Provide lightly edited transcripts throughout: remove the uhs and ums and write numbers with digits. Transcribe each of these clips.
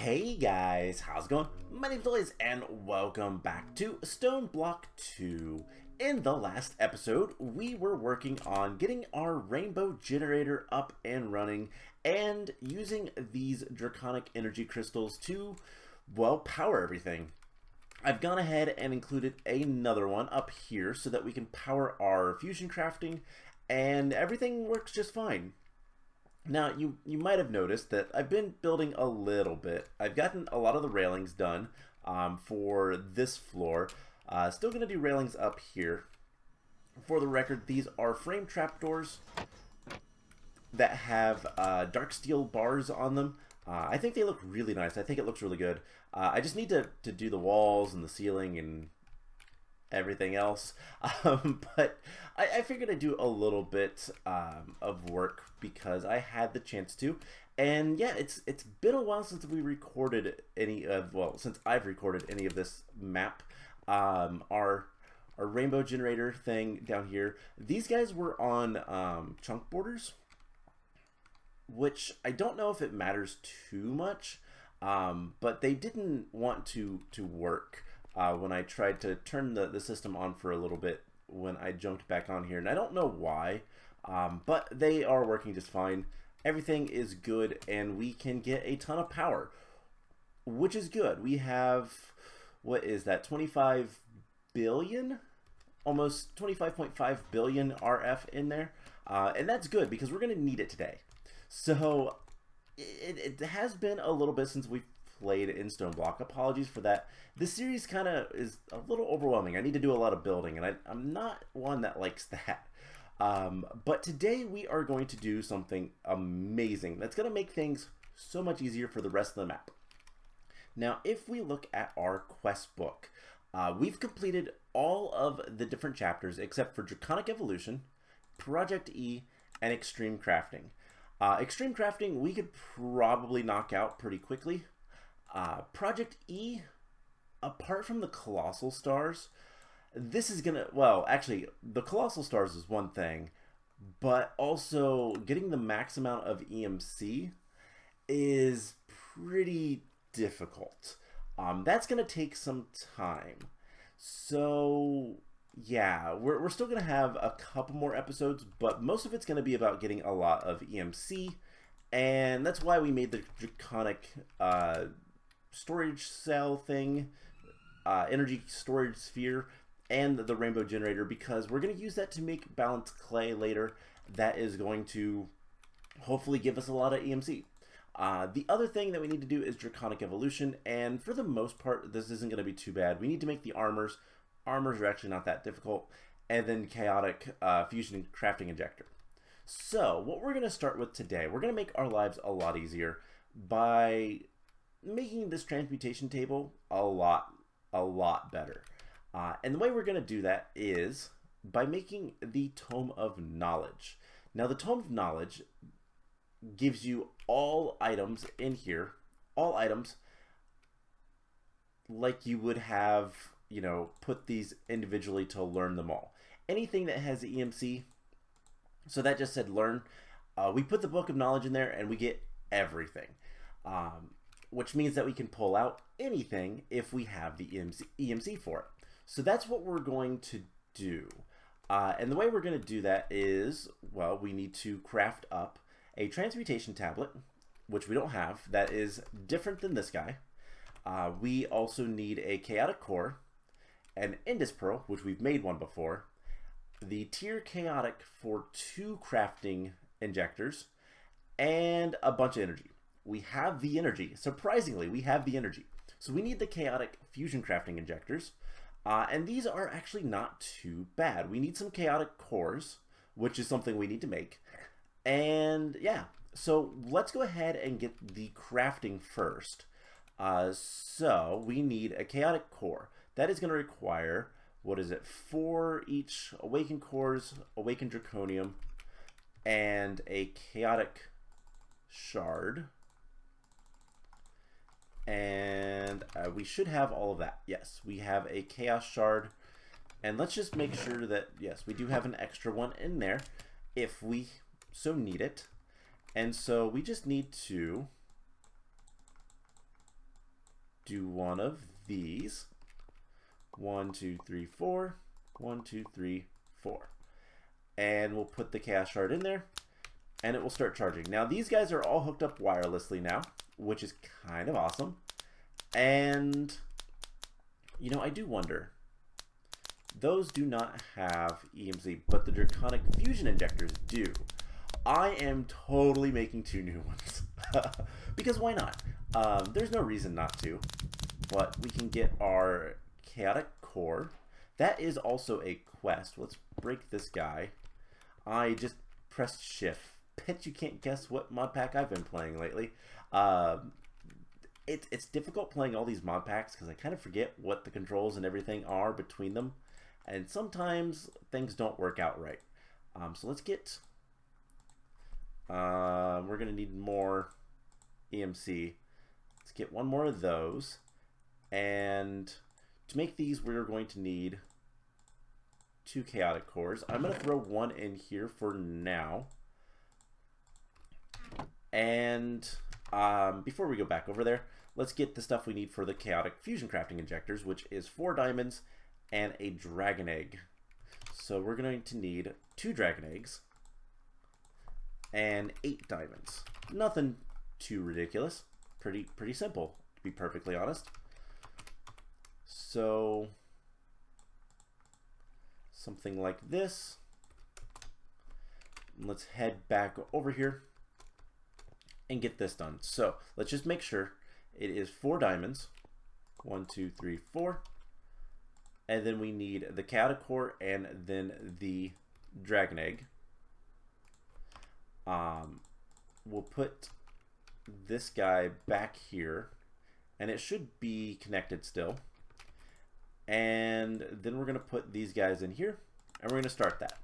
Hey guys, how's it going? My name's Liz and welcome back to Stoneblock 2. In the last episode, we were working on getting our rainbow generator up and running and using these draconic energy crystals to, well, power everything. I've gone ahead and included another one up here so that we can power our fusion crafting and everything works just fine. Now, you might have noticed that I've been building a little bit. I've gotten a lot of the railings done for this floor. Still going to do railings up here. For the record, these are frame trapdoors that have dark steel bars on them. I think they look really nice. I think it looks really good. I just need to do the walls and the ceiling and everything else, but I figured I'd do a little bit of work because I had the chance to, and yeah, it's been a while since we recorded any of, well, since I've recorded any of this map. Our rainbow generator thing down here, these guys were on chunk borders, which I don't know if it matters too much, but they didn't want to work when I tried to turn the system on for a little bit when I jumped back on here, and I don't know why, but they are working just fine. Everything is good, and we can get a ton of power, which is good. We have, what is that, 25 billion? Almost 25.5 billion RF in there, and that's good because we're going to need it today. So it has been a little bit since we've played in Stoneblock. Apologies for that. This series kind of is a little overwhelming. I need to do a lot of building, and I'm not one that likes that. But today we are going to do something amazing that's going to make things so much easier for the rest of the map. Now, if we look at our quest book, we've completed all of the different chapters except for Draconic Evolution, Project E, and Extreme Crafting. Extreme Crafting we could probably knock out pretty quickly. Project E, apart from the Colossal Stars, this is gonna, well, actually, the Colossal Stars is one thing, but also getting the max amount of EMC is pretty difficult. That's gonna take some time. So, yeah, we're still gonna have a couple more episodes, but most of it's gonna be about getting a lot of EMC, and that's why we made the Draconic storage cell thing, energy storage sphere, and the rainbow generator, because we're going to use that to make balanced clay later. That is going to hopefully give us a lot of EMC. The other thing that we need to do is Draconic Evolution, and for the most part this isn't going to be too bad. We need to make the armors. Armors are actually not that difficult, and then Chaotic Fusion and Crafting Injector. So what we're going to start with today, we're going to make our lives a lot easier by making this transmutation table a lot better. And the way we're going to do that is by making the Tome of Knowledge. Now, the Tome of Knowledge gives you all items in here, all items like you would have, you know, put these individually to learn them all. Anything that has EMC, so that just said learn, we put the Book of Knowledge in there and we get everything. Which means that we can pull out anything if we have the EMC for it. So that's what we're going to do. And the way we're going to do that is, well, we need to craft up a transmutation tablet, which we don't have, that is different than this guy. We also need a chaotic core, an Indus Pearl, which we've made one before, the tier chaotic for 2 crafting injectors, and a bunch of energy. We have the energy. Surprisingly, we have the energy. So we need the chaotic fusion crafting injectors. And these are actually not too bad. We need some chaotic cores, which is something we need to make. And yeah, so let's go ahead and get the crafting first. So we need a chaotic core. That is going to require, what is it, 4 each awakened cores, awakened draconium, and a chaotic shard. And we should have all of that. Yes, we have a chaos shard, and let's just make sure that, yes, we do have an extra one in there if we so need it. And so we just need to do one of these. 1, 2, 3, 4. 1, 2, 3, 4. And we'll put the Chaos Shard in there, and it will start charging. Now these guys are all hooked up wirelessly now, which is kind of awesome. And, you know, I do wonder, those do not have EMC, but the Draconic Fusion Injectors do. I am totally making 2 new ones. Because why not? There's no reason not to. But we can get our Chaotic Core. That is also a quest. Let's break this guy. I just pressed shift. Bet you can't guess what mod pack I've been playing lately. It's difficult playing all these mod packs because I kind of forget what the controls and everything are between them. And sometimes things don't work out right. So let's get... we're going to need more EMC. Let's get one more of those. And to make these, we're going to need 2 Chaotic Cores. I'm going to throw one in here for now. And before we go back over there, let's get the stuff we need for the Chaotic Fusion Crafting Injectors, which is 4 diamonds and a dragon egg. So we're going to need 2 dragon eggs and 8 diamonds. Nothing too ridiculous. Pretty simple, to be perfectly honest. So something like this. Let's head back over here and get this done. So let's just make sure it is 4 diamonds. 1, 2, 3, 4. And then we need the Chaotic Core and then the dragon egg. We'll put this guy back here, and it should be connected still. And then we're going to put these guys in here, and we're going to start that.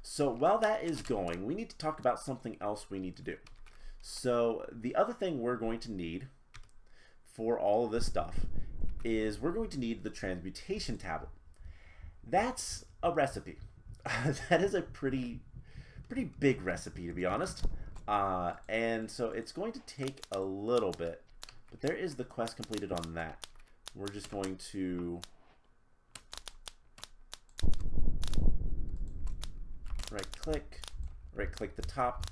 So while that is going, we need to talk about something else we need to do. So the other thing we're going to need for all of this stuff is we're going to need the transmutation tablet. That's a recipe. That is a pretty big recipe, to be honest. And so it's going to take a little bit, but there is the quest completed on that. We're just going to right click the top.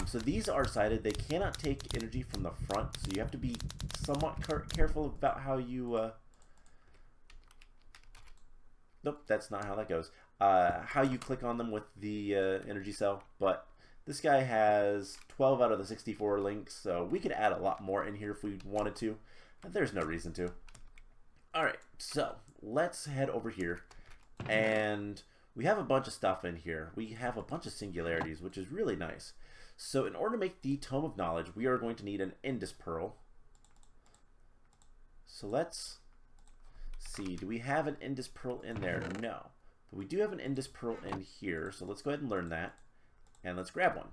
So these are sided. They cannot take energy from the front, so you have to be somewhat careful about how you nope, that's not how that goes. How you click on them with the energy cell, but this guy has 12 out of the 64 links, so we could add a lot more in here if we wanted to. There's no reason to. Alright, so let's head over here, and we have a bunch of stuff in here. We have a bunch of singularities, which is really nice. So in order to make the Tome of Knowledge, we are going to need an Indus Pearl. So let's see, do we have an Indus Pearl in there? No. But we do have an Indus Pearl in here, so let's go ahead and learn that. And let's grab one.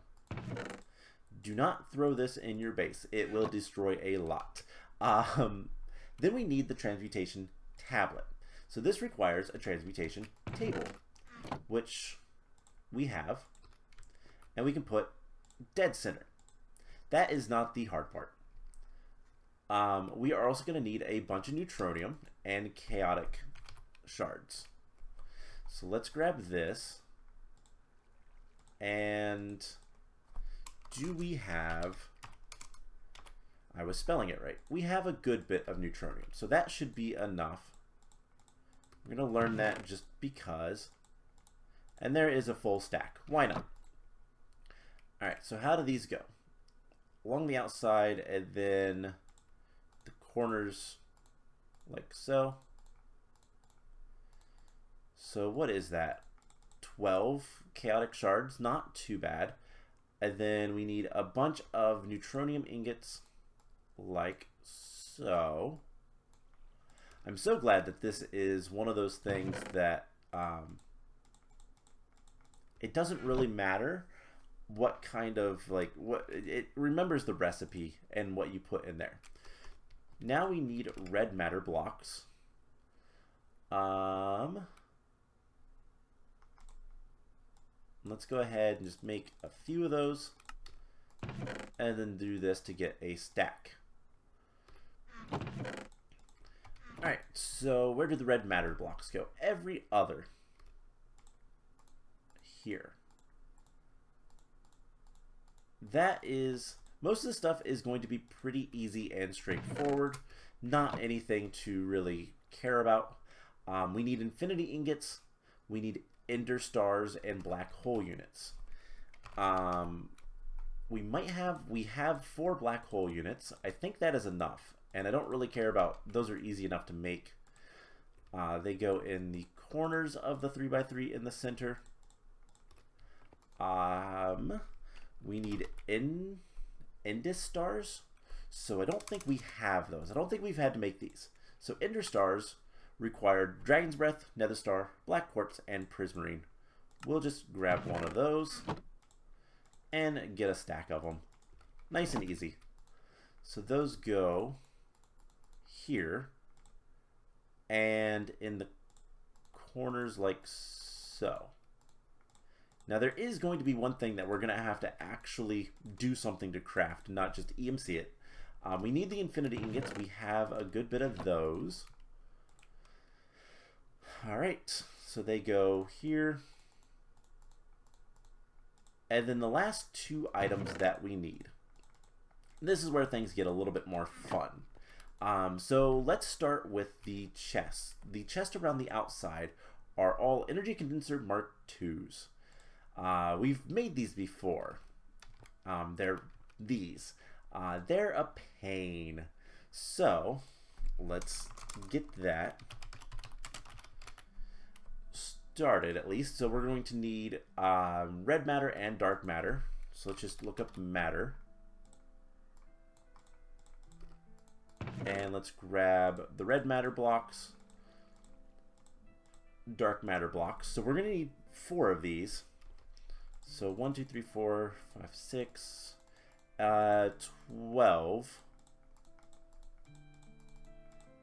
Do not throw this in your base. It will destroy a lot. Then we need the transmutation tablet. So this requires a transmutation table, which we have. And we can put dead center. That is not the hard part. We are also going to need a bunch of neutronium and chaotic shards. So let's grab this. And do we have... I was spelling it right. We have a good bit of neutronium, so that should be enough. We're going to learn that just because. And there is a full stack. Why not? Alright, so how do these go? Along the outside, and then the corners like so. So what is that? 12 chaotic shards, not too bad. And then we need a bunch of neutronium ingots like so. I'm so glad that this is one of those things that it doesn't really matter what kind of, like, what it remembers the recipe and what you put in there. Now we need red matter blocks. Let's go ahead and just make a few of those and then do this to get a stack. So where do the red matter blocks go? Every other. Here. That is, most of the stuff is going to be pretty easy and straightforward. Not anything to really care about. We need infinity ingots. We need ender stars and black hole units. We have 4 black hole units. I think that is enough, and I don't really care about, those are easy enough to make. They go in the corners of the 3x3 in the center. We need Endus stars, so I don't think we have those. I don't think we've had to make these. So Ender stars require Dragon's Breath, Nether Star, Black Quartz, and Prismarine. We'll just grab one of those and get a stack of them. Nice and easy. So those go here and in the corners like so. Now there is going to be one thing that we're going to have to actually do something to craft, not just EMC it. We need the infinity ingots. We have a good bit of those. Alright, so they go here. And then the last 2 items that we need. This is where things get a little bit more fun. So let's start with the chests. The chests around the outside are all Energy Condenser Mark IIs. We've made these before. They're these. They're a pain. So let's get that started at least. So we're going to need red matter and dark matter. So let's just look up matter. And let's grab the red matter blocks, dark matter blocks. So we're going to need 4 of these. So 1, 2, 3, 4, 5, 6, 12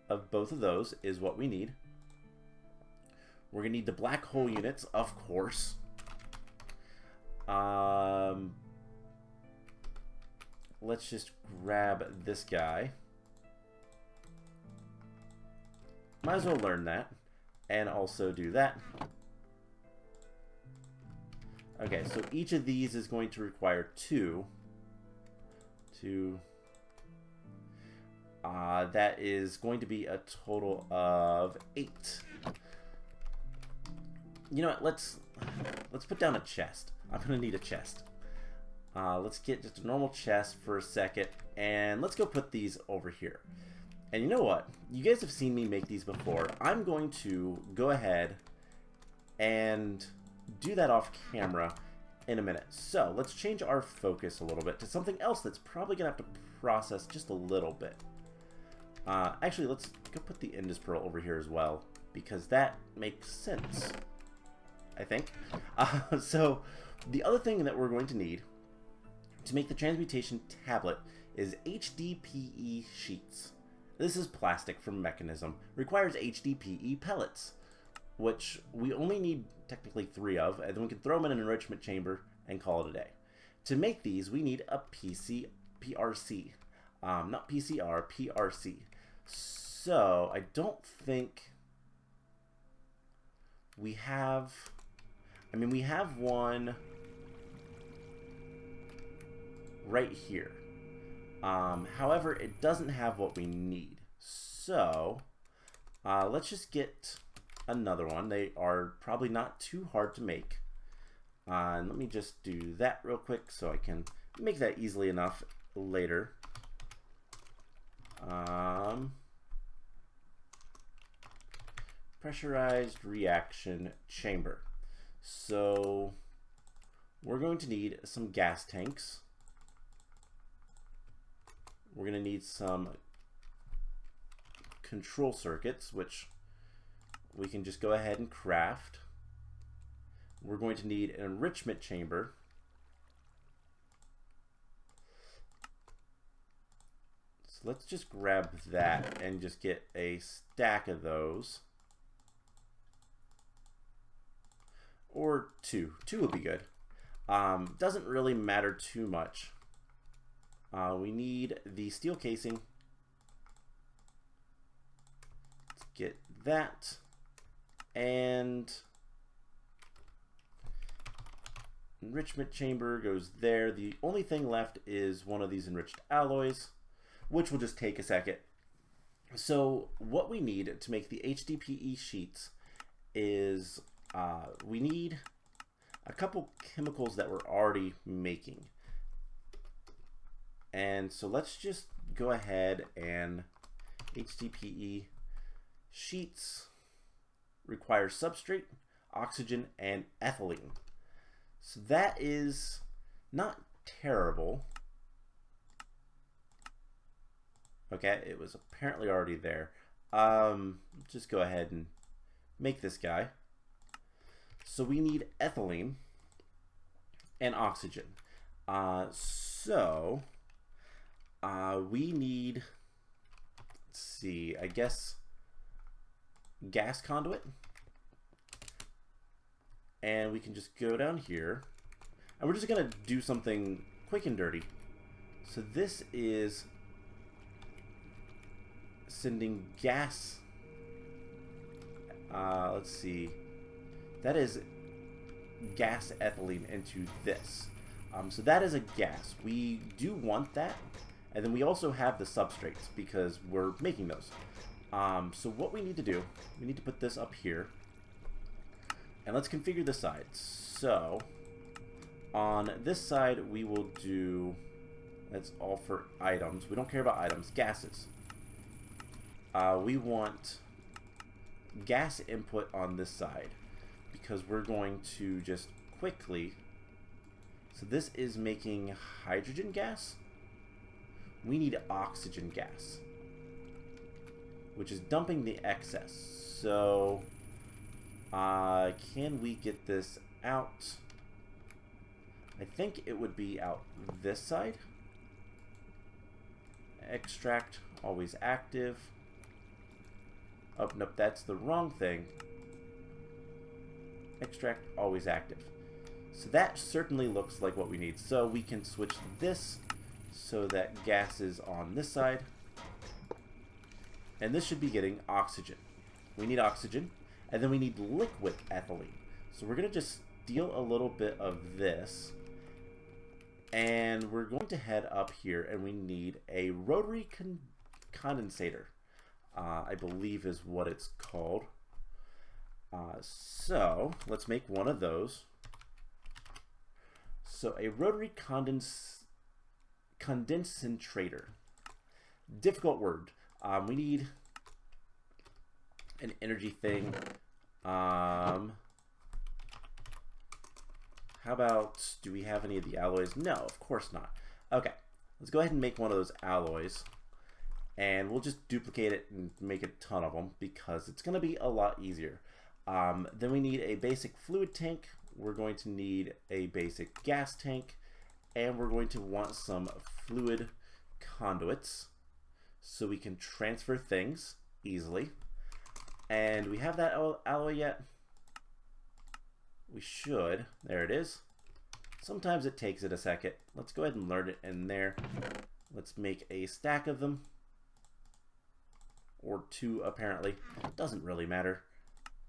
of both of those is what we need. We're going to need the black hole units, of course. Let's just grab this guy. Might as well learn that. And also do that. Okay, so each of these is going to require 2. That is going to be a total of 8. You know what? Let's put down a chest. I'm gonna need a chest. Let's get just a normal chest for a second, and let's go put these over here. And you know what? You guys have seen me make these before. I'm going to go ahead and do that off camera in a minute. So let's change our focus a little bit to something else that's probably gonna have to process just a little bit. Actually, let's go put the Indus Pearl over here as well, because that makes sense, I think. So the other thing that we're going to need to make the transmutation tablet is HDPE sheets. This is plastic from Mechanism. Requires HDPE pellets, which we only need technically 3 of, and then we can throw them in an enrichment chamber and call it a day. To make these, we need a PRC. Not PCR, PRC. So, I don't think we have... I mean, we have one right here. However, it doesn't have what we need. So, let's just get another one. They are probably not too hard to make. And let me just do that real quick so I can make that easily enough later. Pressurized reaction chamber. So we're going to need some gas tanks. We're going to need some control circuits, which we can just go ahead and craft. We're going to need an enrichment chamber. So let's just grab that and just get a stack of those. Or 2. 2 will be good. Doesn't really matter too much. We need the steel casing. Let's get that. And enrichment chamber goes there. The only thing left is one of these enriched alloys, which will just take a second. So what we need to make the HDPE sheets is we need a couple chemicals that we're already making. And so let's just go ahead and HDPE sheets require substrate, oxygen, and ethylene. So that is not terrible. Okay, it was apparently already there. Just go ahead and make this guy. So we need ethylene and oxygen. We need, let's see, I guess gas conduit. And we can just go down here. And we're just going to do something quick and dirty. So this is sending gas. Let's see. That is gas ethylene into this. So that is a gas. We do want that. And then we also have the substrates because we're making those. So what we need to do, we need to put this up here. And let's configure the sides. So on this side, we will do, that's all for items. We don't care about items, gases. We want gas input on this side because we're going to just quickly, so this is making hydrogen gas. We need oxygen gas, which is dumping the excess. So can we get this out? I think it would be out this side. Extract, always active. Oh, nope, that's the wrong thing. Extract, always active. So that certainly looks like what we need. So we can switch this so that gas is on this side. And this should be getting oxygen. We need oxygen. And then we need liquid ethylene. So we're going to just steal a little bit of this. And we're going to head up here and we need a rotary condensator. I believe is what it's called. So let's make one of those. So a rotary condensator. Difficult word. We need an energy thing. How about, do we have any of the alloys? No, of course not. Okay, let's go ahead and make one of those alloys. And we'll just duplicate it and make a ton of them because it's going to be a lot easier. Then we need a basic fluid tank. We're going to need a basic gas tank. And we're going to want some fluid conduits so we can transfer things easily. And we have that alloy yet? We should. There it is. Sometimes it takes it a second. Let's go ahead and learn it in there. Let's make a stack of them. Or two, apparently. Doesn't really matter.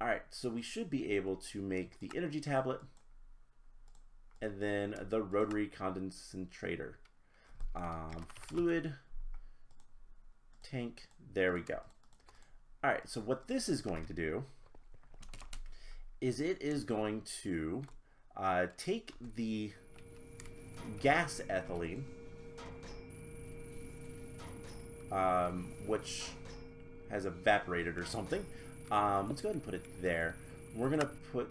Alright, so we should be able to make the energy tablet. And then the rotary condensator. Fluid tank. There we go. Alright, so what this is going to do is it is going to take the gas ethylene, which has evaporated or something. Let's go ahead and put it there. We're going to put,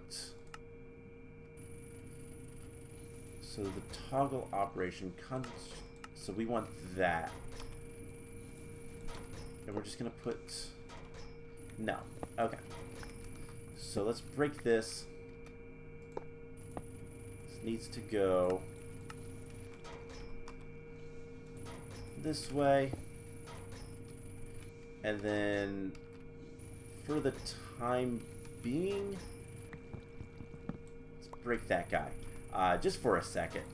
so the toggle operation, so we want that. And we're just going to put, no, okay. So let's break this. This needs to go this way. And then for the time being, let's break that guy. Just for a second.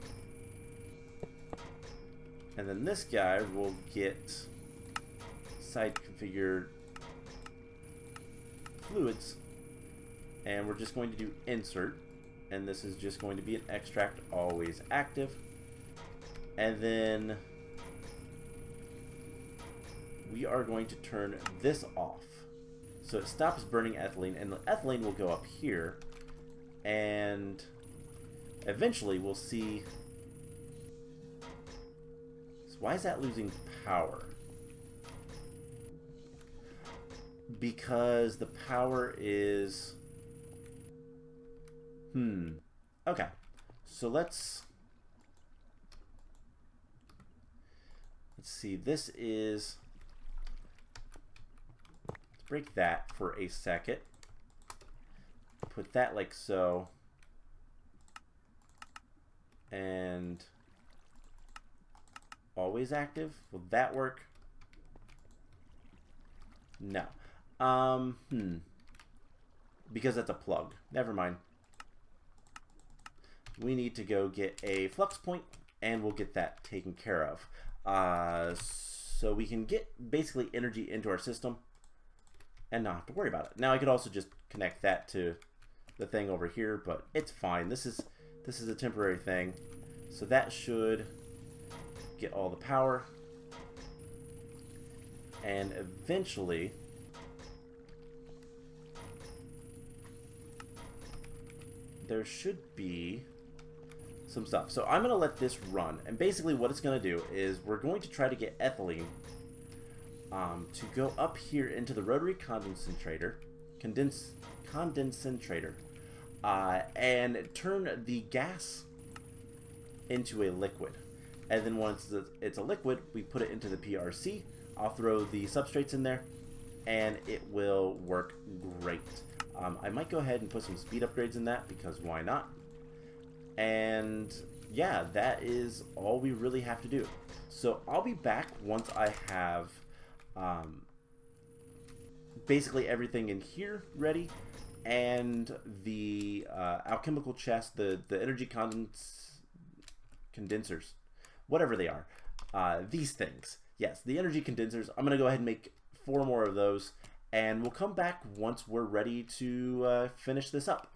And then this guy will get side configured fluids, and we're just going to do insert, and this is just going to be an extract, always active, and then we are going to turn this off so it stops burning ethylene, and the ethylene will go up here, and eventually we'll see. So why is that losing power? Because the power is okay, so let's see. This is, let's break that for a second, put that like so, and always active. Will that work? No. Because that's a plug. Never mind. We need to go get a flux point, and we'll get that taken care of. So we can get basically energy into our system and not have to worry about it. Now I could also just connect that to the thing over here, but it's fine. This is a temporary thing. So that should get all the power. And eventually there should be some stuff. So I'm going to let this run, and basically what it's going to do is we're going to try to get ethylene to go up here into the rotary condensator, and turn the gas into a liquid. And then once it's a liquid, we put it into the PRC. I'll throw the substrates in there, and it will work great. I might go ahead and put some speed upgrades in that, because why not? And yeah, that is all we really have to do. So I'll be back once I have basically everything in here ready, and the alchemical chest, the energy condensers, whatever they are, these things. Yes, the energy condensers. I'm going to go ahead and make 4 more of those, and we'll come back once we're ready to finish this up.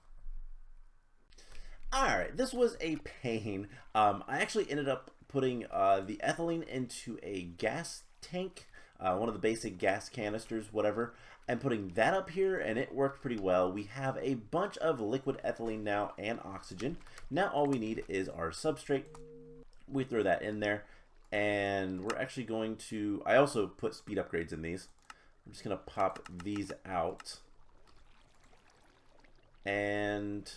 Alright, this was a pain. I actually ended up putting the ethylene into a gas tank, one of the basic gas canisters, whatever, and putting that up here, and it worked pretty well. We have a bunch of liquid ethylene now and oxygen. Now all we need is our substrate. We throw that in there, and we're actually going to, I also put speed upgrades in these. I'm just going to pop these out, and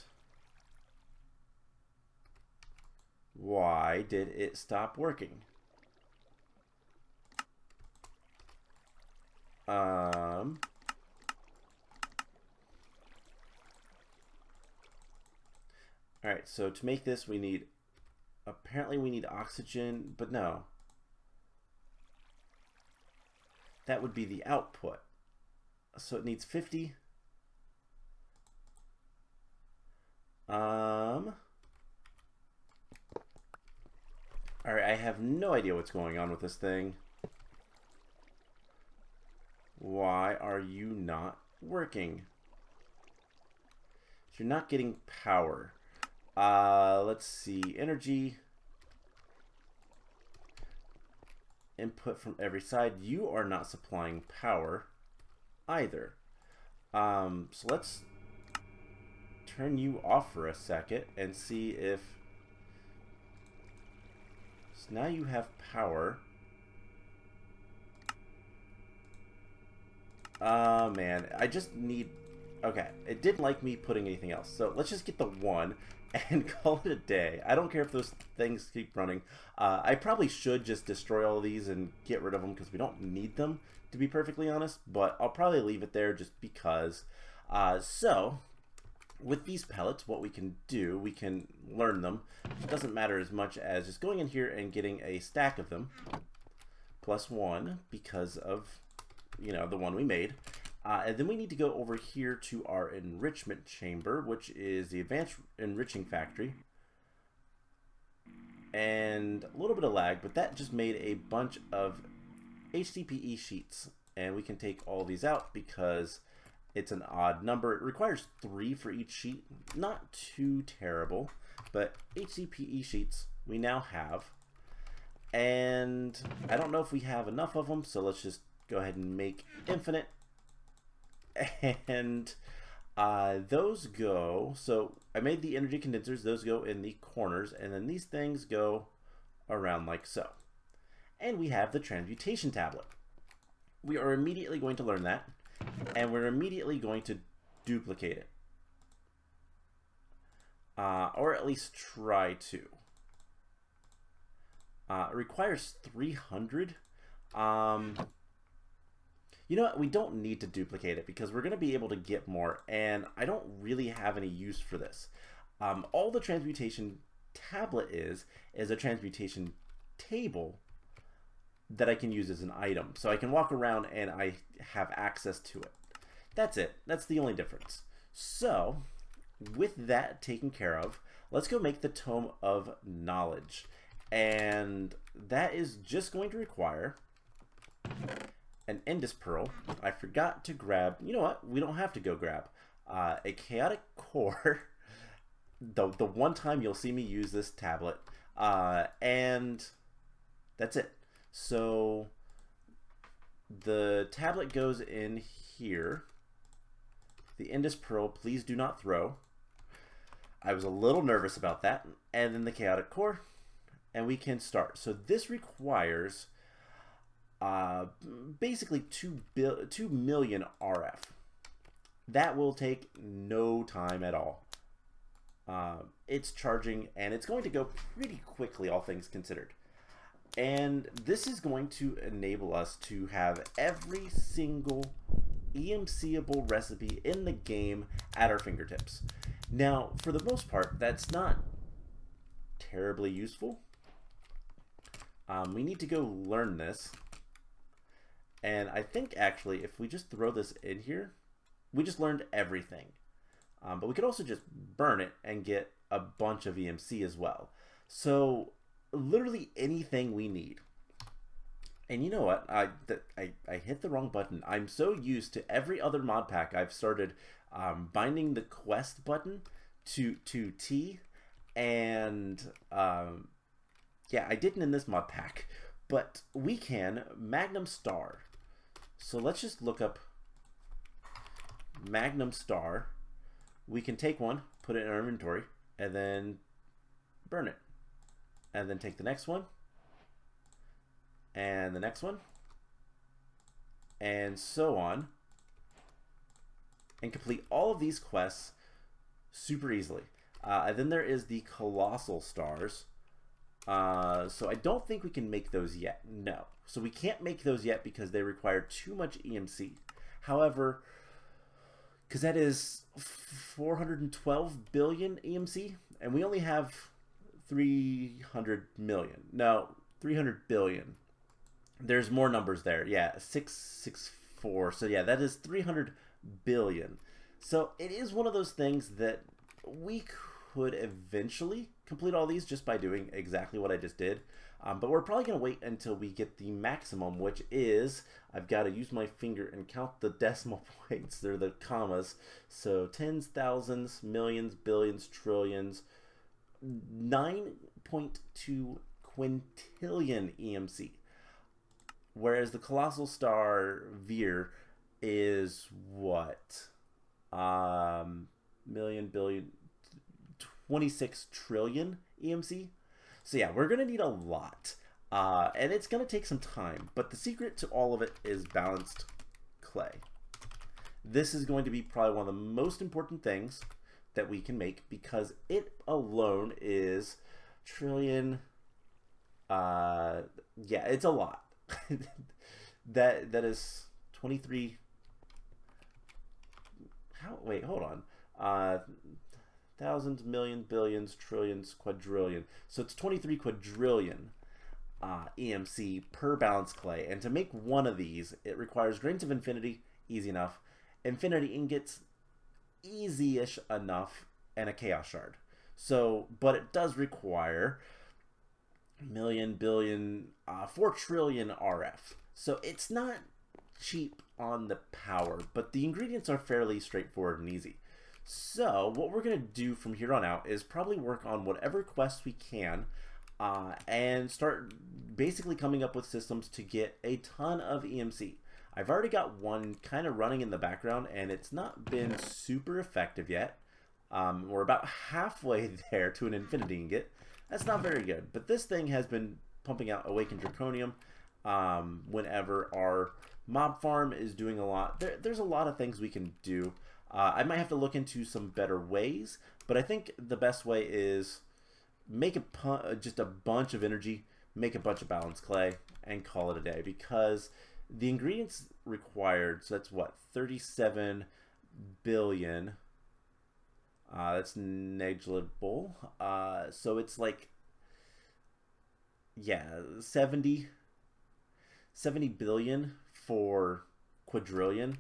why did it stop working? Alright, so to make this we need, apparently we need oxygen, but no. That would be the output. So it needs 50. Alright, I have no idea what's going on with this thing. Why are you not working? You're not getting power. Let's see. Energy. Input from every side. You are not supplying power either. So let's turn you off for a second and see if... So now you have power. Man, I just need... Okay, it didn't like me putting anything else. So let's just get the 1 and call it a day. I don't care if those things keep running. I probably should just destroy all these and get rid of them because we don't need them, to be perfectly honest. But I'll probably leave it there just because. So, with these pellets, what we can do, we can learn them. It doesn't matter as much as just going in here and getting a stack of them. +1 because of, you know, the one we made. And then we need to go over here to our enrichment chamber, which is the advanced enriching factory. And a little bit of lag, but that just made a bunch of HDPE sheets. And we can take all these out because It's an odd number. It requires 3 for each sheet. Not too terrible, but HDPE sheets we now have. And I don't know if we have enough of them, so let's just go ahead and make infinite. And those go, so I made the energy condensers, those go in the corners, and then these things go around like so. And we have the transmutation tablet. We are immediately going to learn that, and we're immediately going to duplicate it. Or at least try to. It requires 300. You know what? We don't need to duplicate it because we're going to be able to get more, and I don't really have any use for this. All the transmutation tablet is a transmutation table that I can use as an item. So I can walk around and I have access to it. That's it. That's the only difference. So with that taken care of, let's go make the Tome of Knowledge. And that is just going to require an Indus Pearl. I forgot to grab, you know what? We don't have to go grab a Chaotic Core. the one time you'll see me use this tablet. And that's it. So the tablet goes in here. The Indus Pearl, please do not throw. I was a little nervous about that. And then the Chaotic Core. And we can start. So this requires basically 2 million RF. That will take no time at all. It's charging, and it's going to go pretty quickly, all things considered. And this is going to enable us to have every single EMCable recipe in the game at our fingertips. Now, for the most part, that's not terribly useful. We need to go learn this. And I think actually if we just throw this in here, we just learned everything. But we could also just burn it and get a bunch of EMC as well. So literally anything we need. And you know what? I hit the wrong button. I'm so used to every other mod pack I've started binding the quest button to T. And yeah, I didn't in this mod pack. But we can Magnum Star. So let's just look up Magnum Star. We can take one, put it in our inventory, and then burn it. And then take the next one, and the next one, and so on, and complete all of these quests super easily. And then there is the Colossal Stars. So I don't think we can make those yet. No. So we can't make those yet because they require too much EMC. However, because that is 412 billion EMC, and we only have 300 million. No, 300 billion. There's more numbers there. Yeah, 664. So yeah, that is 300 billion. So it is one of those things that we could eventually complete all these just by doing exactly what I just did. But we're probably going to wait until we get the maximum, which is, I've got to use my finger and count the decimal points. They're the commas. So tens, thousands, millions, billions, trillions, 9.2 quintillion EMC. Whereas the Colossal Star Veer is what? Million, billion, 26 trillion EMC. So yeah, we're going to need a lot. And it's going to take some time. But the secret to all of it is balanced clay. This is going to be probably one of the most important things that we can make because it alone is trillion. Yeah, it's a lot. that is 23. Wait, hold on. Thousands, millions, billions, trillions, quadrillion. So it's 23 quadrillion EMC per balanced clay. And to make one of these, it requires grains of infinity, easy enough. Infinity ingots, easy-ish enough, and a chaos shard. So, but it does require million, billion, 4 trillion RF. So it's not cheap on the power, but the ingredients are fairly straightforward and easy. So what we're going to do from here on out is probably work on whatever quests we can and start basically coming up with systems to get a ton of EMC. I've already got one kind of running in the background, and it's not been super effective yet. We're about halfway there to an infinity ingot. That's not very good, but this thing has been pumping out Awakened Draconium whenever our mob farm is doing a lot. There's a lot of things we can do. I might have to look into some better ways, but I think the best way is make just a bunch of energy, make a bunch of balanced clay, and call it a day, because the ingredients required, so that's what, 37 billion. That's negligible. So it's like, yeah, 70 billion for quadrillion.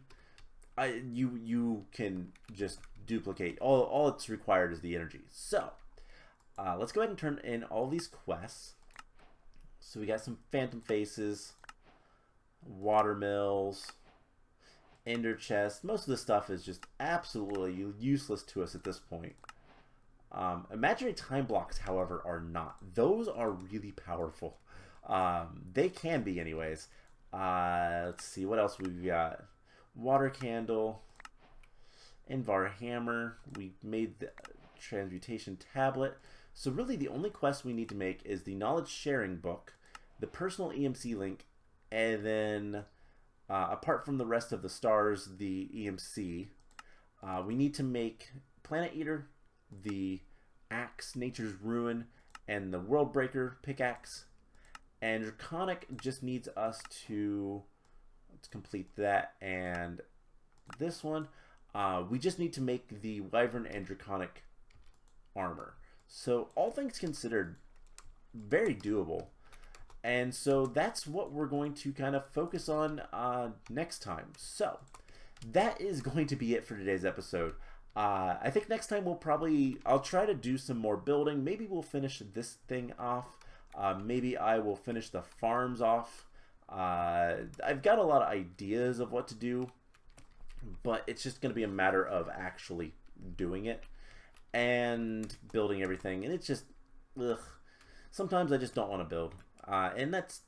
You can just duplicate. All it's required is the energy. So let's go ahead and turn in all these quests. So we got some phantom faces, watermills, ender chest. Most of the stuff is just absolutely useless to us at this point. Imaginary time blocks, however, are not. Those are really powerful. They can be anyways. Let's see what else we've got. Water candle, Invar hammer. We made the transmutation tablet. So really the only quest we need to make is the knowledge sharing book, the personal EMC link, and then apart from the rest of the stars, the EMC, we need to make Planet Eater, the axe, Nature's Ruin, and the World Breaker pickaxe. And Draconic just needs us to, let's complete that, and this one, we just need to make the Wyvern and Draconic armor. So all things considered, very doable. And so that's what we're going to kind of focus on next time. So that is going to be it for today's episode. I think next time I'll try to do some more building. Maybe we'll finish this thing off. Maybe I will finish the farms off. I've got a lot of ideas of what to do, but it's just going to be a matter of actually doing it and building everything. And it's just, ugh. Sometimes I just don't want to build. And that's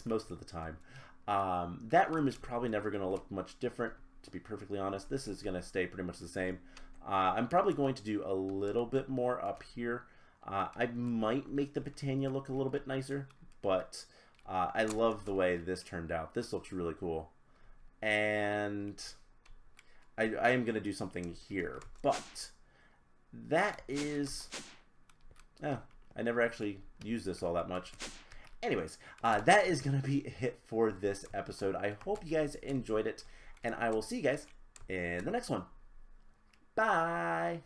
most of the time. That room is probably never going to look much different, to be perfectly honest. This is going to stay pretty much the same. I'm probably going to do a little bit more up here. I might make the Britannia look a little bit nicer, but I love the way this turned out. This looks really cool. And I am going to do something here, but that is... I never actually used this all that much. Anyways, that is going to be it for this episode. I hope you guys enjoyed it, and I will see you guys in the next one. Bye!